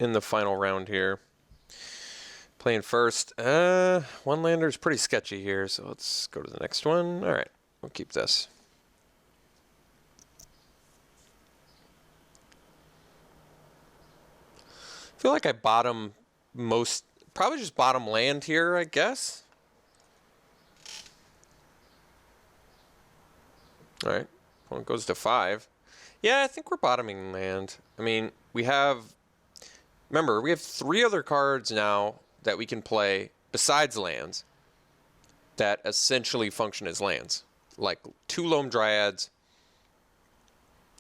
in the final round here. Playing first. One lander is pretty sketchy here, so let's go to the next one. All right, we'll keep this. I feel like I bottom most, probably just bottom land here, I guess. All right, opponent goes to 5. Yeah, I think we're bottoming land. I mean, we have, remember, we have 3 other cards now that we can play besides lands that essentially function as lands. Like 2 Loam Dryads.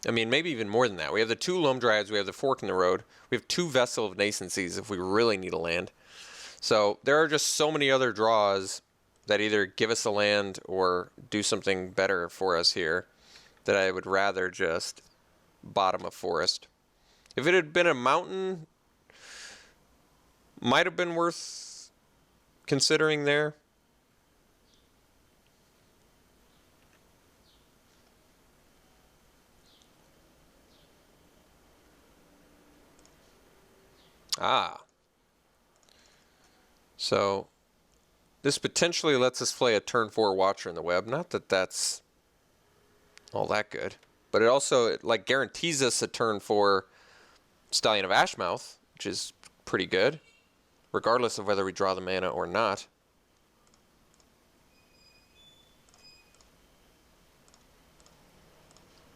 I mean, maybe even more than that. We have the 2 Loam Dryads, we have the Fork in the Road, we have 2 Vessel of Nascencies if we really need a land. So there are just so many other draws that either give us a land or do something better for us here that I would rather just bottom a forest. If it had been a mountain, might have been worth considering there. Ah. So this potentially lets us play a turn 4 Watcher in the Web. Not that that's all that good, but it also like guarantees us a turn 4 Stallion of Ashmouth, which is pretty good, regardless of whether we draw the mana or not.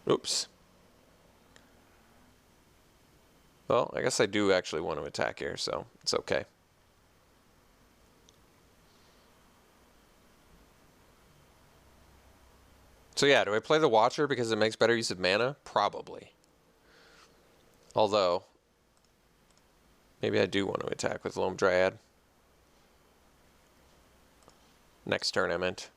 Oops. Well, I guess I do actually want to attack here, so it's okay. So yeah, do I play the Watcher because it makes better use of mana? Probably. Although, maybe I do want to attack with Loam Dryad. Next turn, I meant.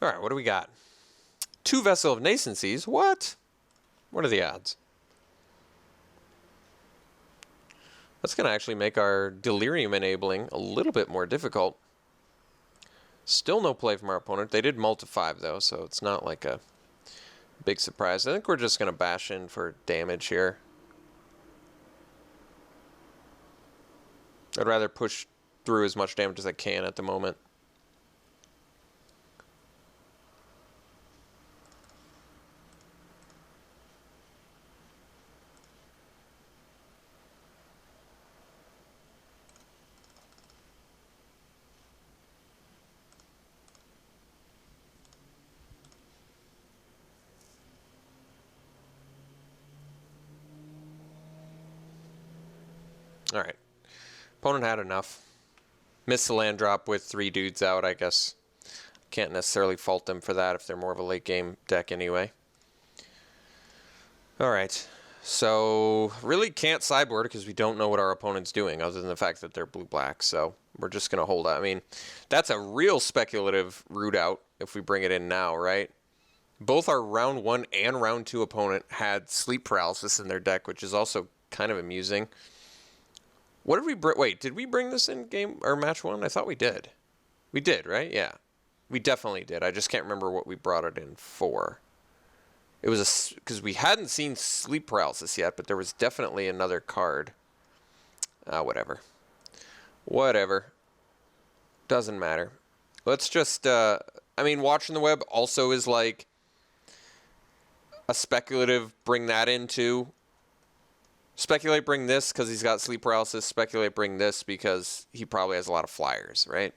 All right, what do we got? 2 Vessel of Nascencies. What? What are the odds? That's going to actually make our Delirium enabling a little bit more difficult. Still no play from our opponent. They did mull to 5, though, so it's not like a big surprise. I think we're just going to bash in for damage here. I'd rather push through as much damage as I can at the moment. All right. Opponent had enough. Missed the land drop with 3 dudes out, I guess. Can't necessarily fault them for that if they're more of a late game deck anyway. All right. So really can't sideboard because we don't know what our opponent's doing other than the fact that they're blue-black. So we're just going to hold out. I mean, that's a real speculative root out if we bring it in now, right? Both our round 1 and round 2 opponent had sleep paralysis in their deck, which is also kind of amusing. What did we bring? Wait, did we bring this in game or match 1? I thought we did. We did, right? Yeah. We definitely did. I just can't remember what we brought it in for. It was because we hadn't seen sleep paralysis yet, but there was definitely another card. Whatever. Whatever. Doesn't matter. Let's just, I mean, Watching the Web also is like a speculative bring that into. Speculate bring this because he's got sleep paralysis. Speculate bring this because he probably has a lot of flyers, right?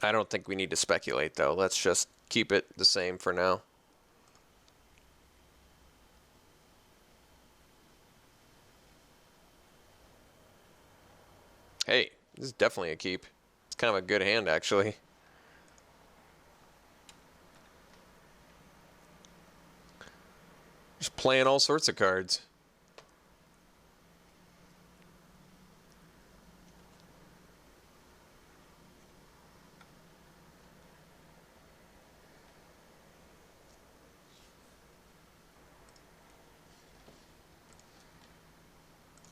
I don't think we need to speculate, though. Let's just keep it the same for now. Hey, this is definitely a keep. It's kind of a good hand, actually. Just playing all sorts of cards.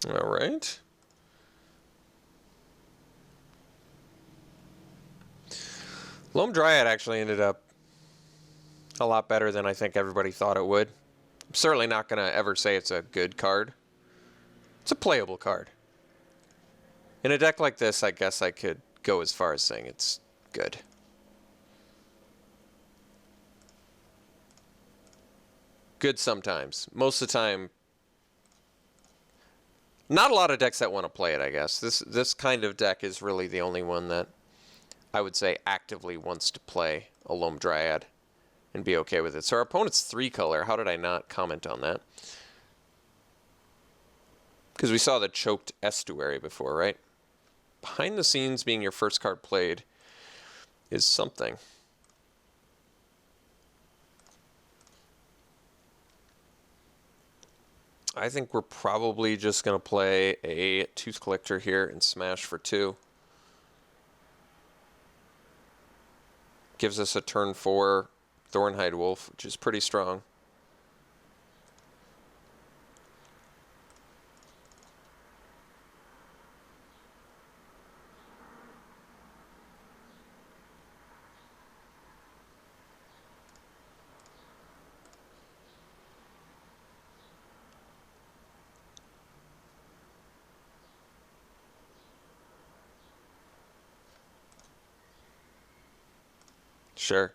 All right. Loam Dryad actually ended up A lot better than I think everybody thought it would. I'm certainly not going to ever say it's a good card. It's a playable card. In a deck like this, I guess I could go as far as saying it's good. Good sometimes. Most of the time, not a lot of decks that want to play it, I guess. This kind of deck is really the only one that I would say actively wants to play a Loam Dryad and be okay with it. So our opponent's 3-color. How did I not comment on that? Because we saw the Choked Estuary before, right? Behind the Scenes being your first card played is something. I think we're probably just going to play a Tooth Collector here and smash for 2. Gives us a turn 4 Thornhide Wolf, which is pretty strong. Sure.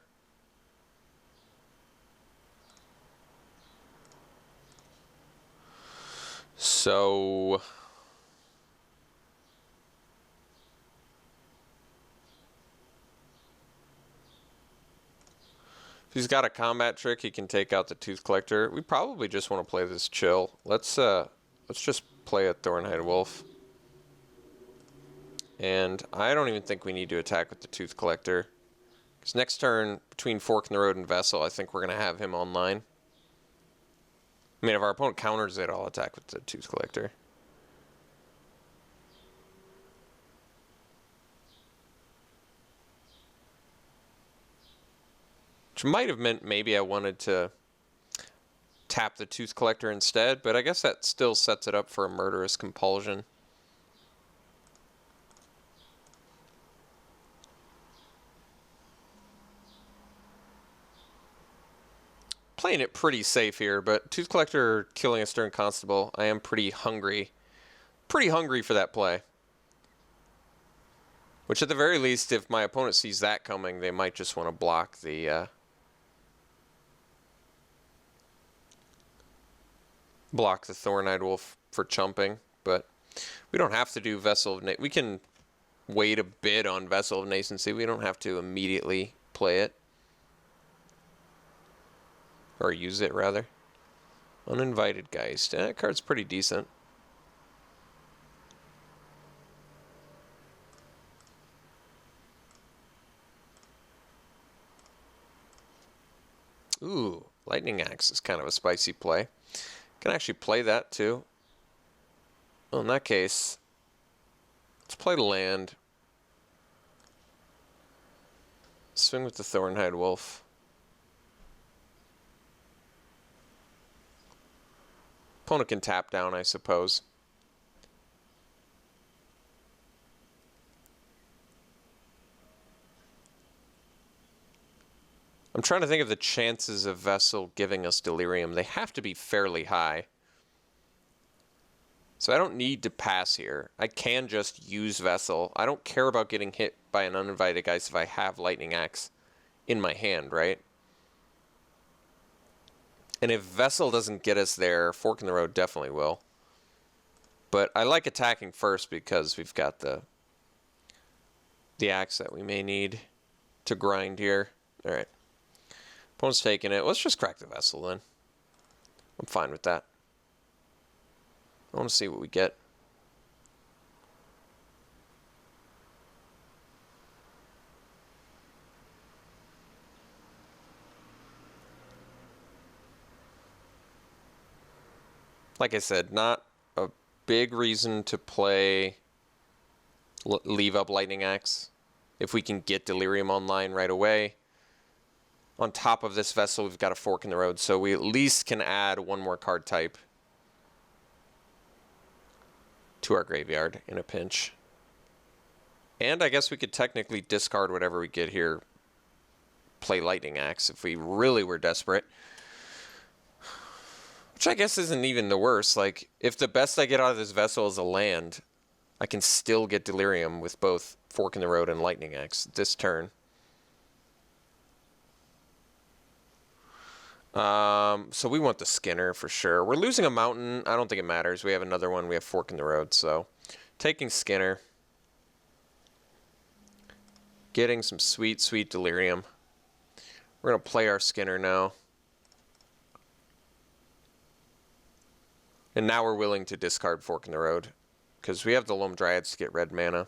So if he's got a combat trick, he can take out the Tooth Collector. We probably just want to play this chill. Let's just play a Thornhide Wolf. And I don't even think we need to attack with the Tooth Collector. Because next turn, between Fork in the Road and Vessel, I think we're going to have him online. I mean, if our opponent counters it, I'll attack with the Tooth Collector. Which might have meant maybe I wanted to tap the Tooth Collector instead, but I guess that still sets it up for a Murderous Compulsion. Playing it pretty safe here, but Tooth Collector killing a Stern Constable, I am pretty hungry. Pretty hungry for that play. Which at the very least, if my opponent sees that coming, they might just want to block the Thornhide Wolf for chumping, but we don't have to do Vessel of we can wait a bit on Vessel of Nascency. We don't have to immediately play it. Or use it, rather. Uninvited Geist. That card's pretty decent. Ooh, Lightning Axe is kind of a spicy play. Can actually play that, too. Well, in that case, let's play land. Swing with the Thornhide Wolf. Opponent can tap down, I suppose. I'm trying to think of the chances of Vessel giving us Delirium. They have to be fairly high. So I don't need to pass here. I can just use Vessel. I don't care about getting hit by an Uninvited Geist if I have Lightning Axe in my hand, right? And if Vessel doesn't get us there, Fork in the Road definitely will. But I like attacking first because we've got the axe that we may need to grind here. All right. Opponent's taking it. Let's just crack the Vessel then. I'm fine with that. I want to see what we get. Like I said, not a big reason to play leave up Lightning Axe if we can get Delirium online right away. On top of this Vessel, we've got a Fork in the Road, so we at least can add one more card type to our graveyard in a pinch. And I guess we could technically discard whatever we get here play Lightning Axe if we really were desperate. Which I guess isn't even the worst. Like, if the best I get out of this vessel is a land, I can still get Delirium with both Fork in the Road and Lightning Axe this turn. So we want the Skinner for sure. We're losing a mountain. I don't think it matters. We have another one. We have Fork in the Road. So taking Skinner. Getting some sweet, sweet Delirium. We're going to play our Skinner now. And now we're willing to discard Fork in the Road. Because we have the Loam Dryads to get red mana.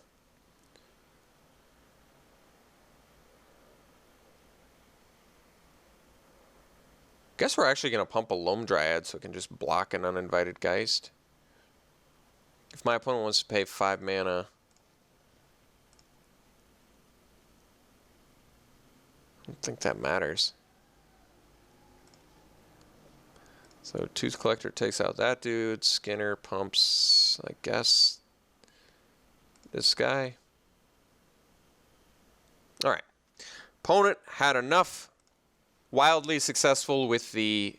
Guess we're actually going to pump a Loam Dryad so it can just block an Uninvited Geist. If my opponent wants to pay 5 mana... I don't think that matters. So Tooth Collector takes out that dude. Skinner pumps, I guess, this guy. All right. Opponent had enough. Wildly successful with the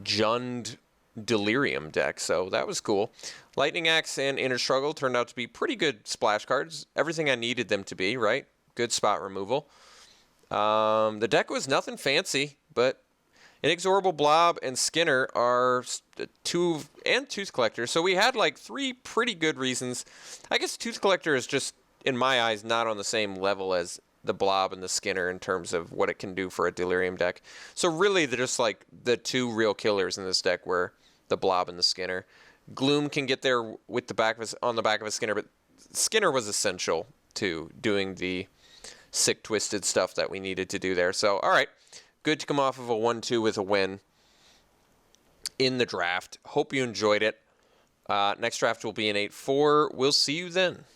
Jund Delirium deck, so that was cool. Lightning Axe and Inner Struggle turned out to be pretty good splash cards. Everything I needed them to be, right? Good spot removal. The deck was nothing fancy, but Inexorable Blob and Skinner are two, and Tooth Collector. So we had like 3 pretty good reasons. I guess Tooth Collector is just, in my eyes, not on the same level as the Blob and the Skinner in terms of what it can do for a Delirium deck. So really, they're just like the 2 real killers in this deck were the Blob and the Skinner. Gloom can get there with the back of on the back of a Skinner, but Skinner was essential to doing the sick twisted stuff that we needed to do there. So, all right. Good to come off of a 1-2 with a win in the draft. Hope you enjoyed it. Next draft will be an 8-4. We'll see you then.